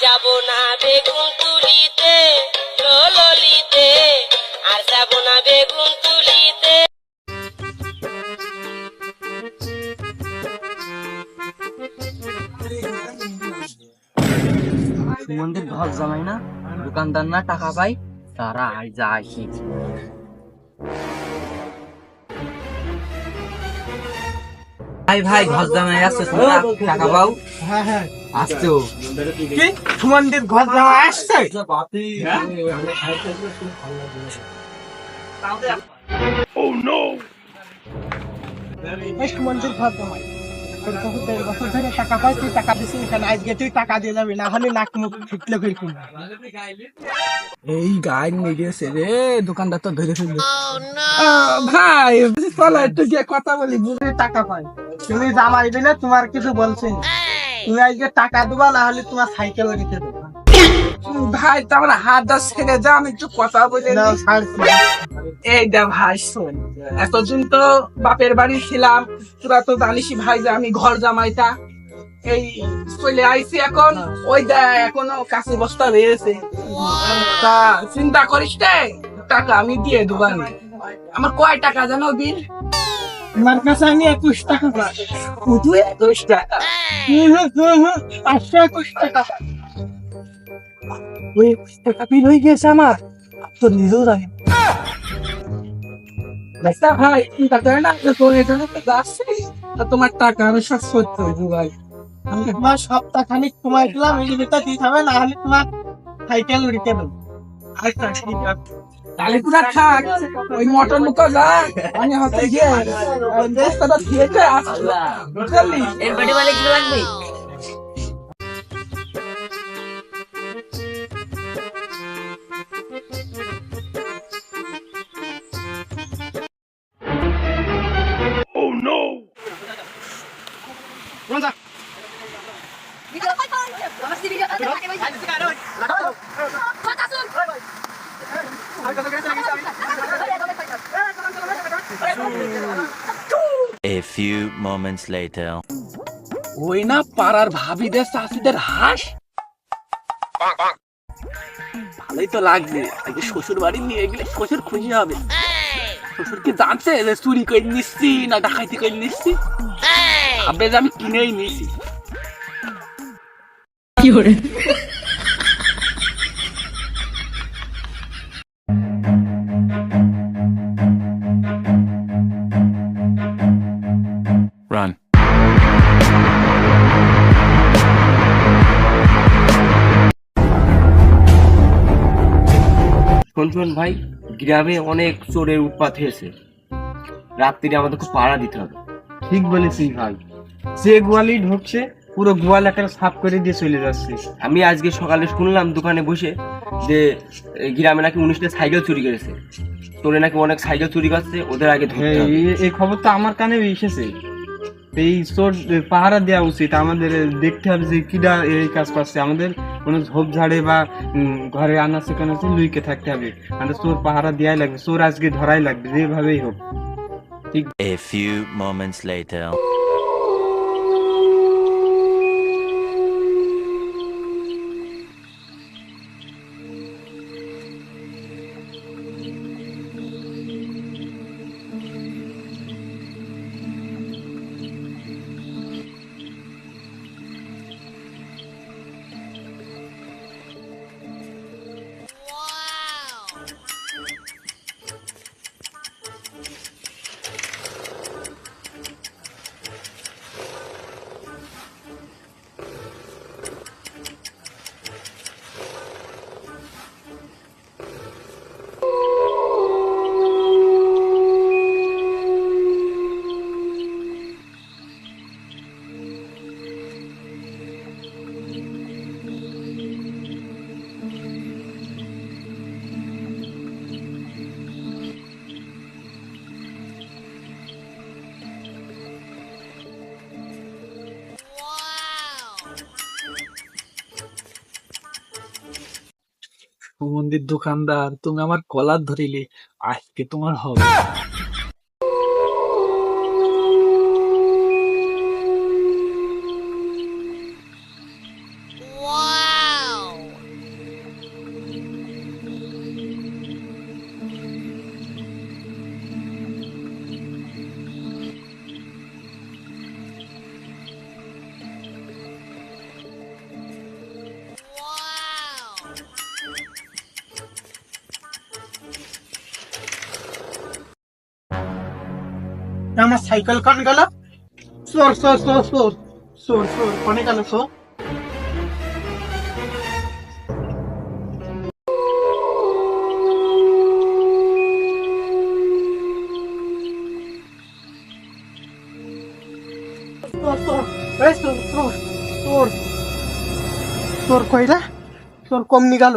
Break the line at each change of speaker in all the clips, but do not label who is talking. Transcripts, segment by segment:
যাব না বেগুন তুলিতে ললিতে, আর যাব না বেগুন তুলিতে।
সুমনদের ঘর জামাই না, দোকানদার না টাকা পাই, তারা আই যায়। ভাই ভাই ঘর জামাই আসছে, তোমরা টাকা পাও?
হ্যাঁ হ্যাঁ
আসছো?
কি সুমনদের ঘর জামাই আসছে? এই সুমনদের ঘর জামাই তোর কাছে 1.5 বছর ধরে টাকা পাই, তুই টাকা দিছিস এখানে, আজকে তুই টাকা দিয়ে যাবি, না হলে নাক মুখ ফুটলে কিরকম।
এই গায়ে নিয়ে গেছে রে, দোকানদার তো ধরে ফেলবে।
ভাই চলো একটু গিয়ে কথা বলি, বুঝে টাকা পাই। তুমি জামাই দিলে তোমার কিছু বলছেন, তুমি আজকে টাকা দেবা, না হলে তোমার সাইকেল দিতে দেবো।
ভাই তার হাত দা ছেড়ে যা, আমি একটু কথা বলে
নাও
নিই।
ছাড়ছি।
এইটা ভাই শোন, এতদিন তো বাপের বাড়ি ছিলাম, তোরা তো জানিসই ভাই যে আমি ঘর জামাইটা। এই চলে আইছি এখন, ওই এখনো কাছে বস্তা রয়েছে। তা চিন্তা করিস রে, টাকা আমি দিয়ে দেবো। আমার কয় টাকা জানো বিল?
তোমার কাছে আমি 21 টাকা পাই।
শুধু 21 টাকা?
521 টাকা।
ওই 21 টাকা বিল হয়ে গেছে আমার, তো নিজেও জানি না। ভাই চিন্তা করে না, তোর এখানে তো যাচ্ছে, তা তোমার টাকা আমি সব সত্যি হইব ভাই।
আমি তোমার সপ্তাহ খানিক কমাই দিলাম, এই ভিতর দিতে হবে, না হলে তোমার সাইকেল উড়িতে দেবো।
আচ্ছা ঠিক আছে, তাহলে পুরা থাক, ওই মটন মুখো যা, আমি হতে গিয়ে বস্তাটা খেয়েছে আসলাম, বুঝলি?
এর বাড়ি মানে কি লাগবে?
A few moments later.
ওই না পাড়ার ভাবিদের চাষিদের হাঁস, ভালোই তো লাগবে। আগে শ্বশুর বাড়ি নিয়ে গেলে শ্বশুর খুশি হবে। শ্বশুর কি জানছে যে চুরি করে নিচ্ছি না ডাকাইতি করে নিচ্ছি? ভাববে যে আমি কিনেই নিছি।
Run.
শোন ভাই, গ্রামে অনেক চোরের উৎপাত হয়েছে, রাত্রিরে আমাদের খুব পাহারা দিতে হবে।
ঠিক বলেছিস ভাই, যে গোয়ালি ঢুকছে পুরো গোয়াল একটা সাফ করে দিয়ে চলে যাচ্ছে।
আমি আজকে সকালে শুনলাম দোকানে বসে যে গ্রামে নাকি 19টা সাইকেল চুরি করেছে, চোরে নাকি অনেক সাইকেল চুরি করছে, ওদের আগে ধরতে হবে।
এই খবর তো আমার কানে এসেছে। এই চোর পাহারা দেওয়া উচিত, আমাদের দেখতে হবে যে কিরা এই কাজ করছে, আমাদের কোনো ঝোপ ঝাড়ে বা ঘরে আনাচে কানাচে লুইকে থাকতে হবে, আমাদের চোর পাহারা দেওয়াই লাগবে, চোর আজকে ধরাই লাগবে যেভাবেই হোক।
A few moments later.
সুমন্দির দোকানদার, তুমি আমার কলার ধরিলে, আজকে তোমার হবে।
আমার সাইকেল কান গেল চোর চোর চোর চোর চোর চোর কোনে গেল চোর তোর কইরা তোর কম নিগাল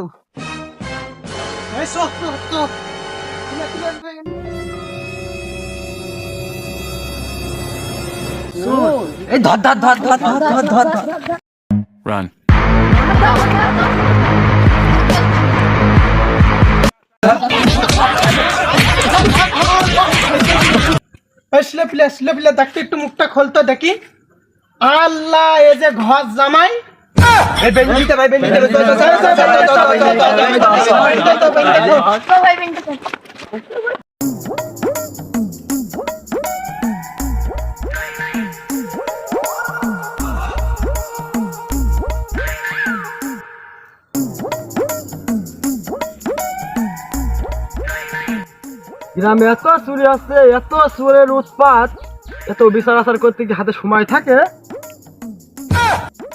এই ধর ধর ধর ধর ধর ধর ধর ধর
Run.
স্লে প্লে দেখতে একটু মুখটা খোলতো দেখি আল্লাহ এ যে ঘর জামাই
গ্রামে এত চুরি আছে, এত চোরের উৎপাত, এত বিচার আচার করতে কি হাতে সময় থাকে?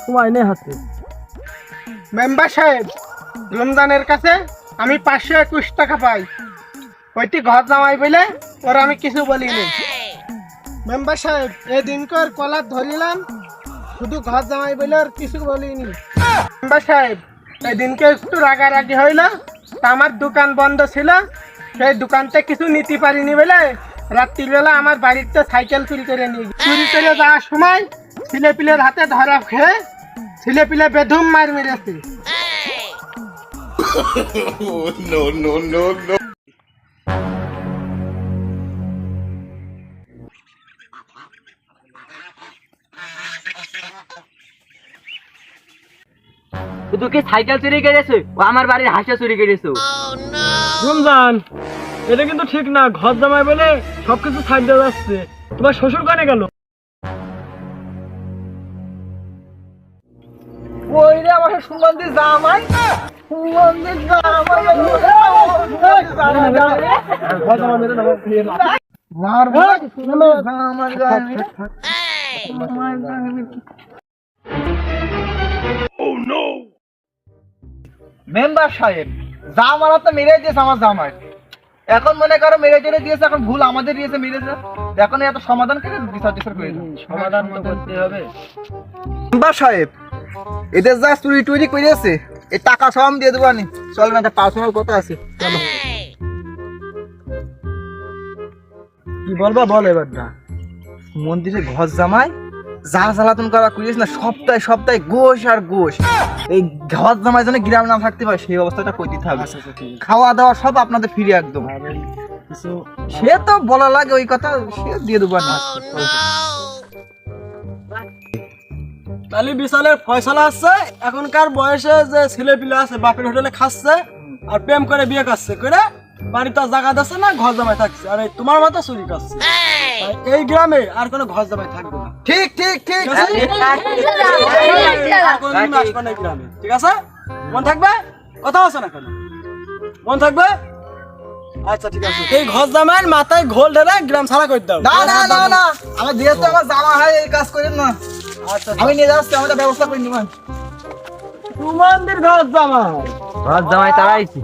সময় নেই হাতে।
মেম্বার সাহেব, রমজানের কাছে আমি 521 টাকা পাই, ওইটি ঘর জামাই বলে ওরা আমি কিছু বলিনি। মেম্বার সাহেব, এদিনকার কলার ধরিলাম, শুধু ঘর জামাই বলে আর কিছু বলিনি। মেম্বার সাহেব, এদিনকে একটু রাগারাগি হইল, তা আমার দোকান বন্ধ ছিল, সেই দোকানতে কিছু নিতে পারিনি বলে রাত্রিবেলা আমার বাড়িতে সাইকেল চুরি করে নিয়ে চুরি করে যাওয়ার সময় ছেলেপিলের হাতে ধরা খেয়ে ছেলেপিলে বেধুম মার মেরেছে।
শুধু কি সাইকেল চুরি করেছে, ও আমার বাড়ির হাঁসা চুরি করেছে। রমজান, এটা কিন্তু ঠিক না। ঘর জামাই বলে সবকিছু ছাড় দেওয়া যাচ্ছে। তোমার শ্বশুর কানে গেল? ওই রে আমার সুগন্ধি জামাই, সুগন্ধি জামাই
মেম্বার সাহেব, জামালা তো মেরে দিয়েছে আমার জামাই, এখন মনে করো মেরে টেরে দিয়েছে, এখন ভুল আমাদের দিয়েছে মেরেছে, এখন এত সমাধান করে বিচার টিচার করে
সমাধান তো করতে হবে।
মেম্বার সাহেব, এদের যা চুরি টুরি করেছে এই টাকা সব আমি দিয়ে দেবো। আনি চল না, একটা পার্সোনাল কথা আছে, চলো।
কি বলবা বল এবার না।
মন্দিরে ঘর জামাই যা জ্বালাতন করা করিস না, সপ্তাহে সপ্তাহে গোশ আর গোশ, এই ঘর জামাই যেন গ্রামে না থাকতে পারে সেই অবস্থাটা করে দিতে হবে। খাওয়া দাওয়া সব আপনাদের ফ্রি একদম। সে তো বলা লাগে ওই কথা, সে দিয়ে দেবো না।
তাহলে বিশালের ফয়সালা আছে। এখনকার বয়সে যে ছেলে পিলে আছে বাপের হোটেলে খাচ্ছে আর প্রেম করে বিয়ে করছে, করে বাড়িতে জায়গা দিচ্ছে না, ঘর জামাই থাকছে, আর এই তোমার মতো চুরি করছে। এই গ্রামে আর কোনো ঘর জামাই থাকবে না।
ঠিক ঠিক ঠিক
আর কোনোদিন আসবে না এই গ্রামে, ঠিক আছে? মন থাকবে? কথা আছে না কেন? মন থাকবে? আচ্ছা ঠিক আছে। এই ঘর জামাইয়ের মাথায় ঘোল ঢেলে গ্রাম ছাড়া করে দাও।
না না না না, আমার যেহেতু আমার জামা হয় এই কাজ করেন না,
আচ্ছা
আমি নিয়ে যাচ্ছি, আমাদের ব্যবস্থা করে নিবেন।
তোমাদের ঘর জামাই, ঘর জামাই তারাইছি।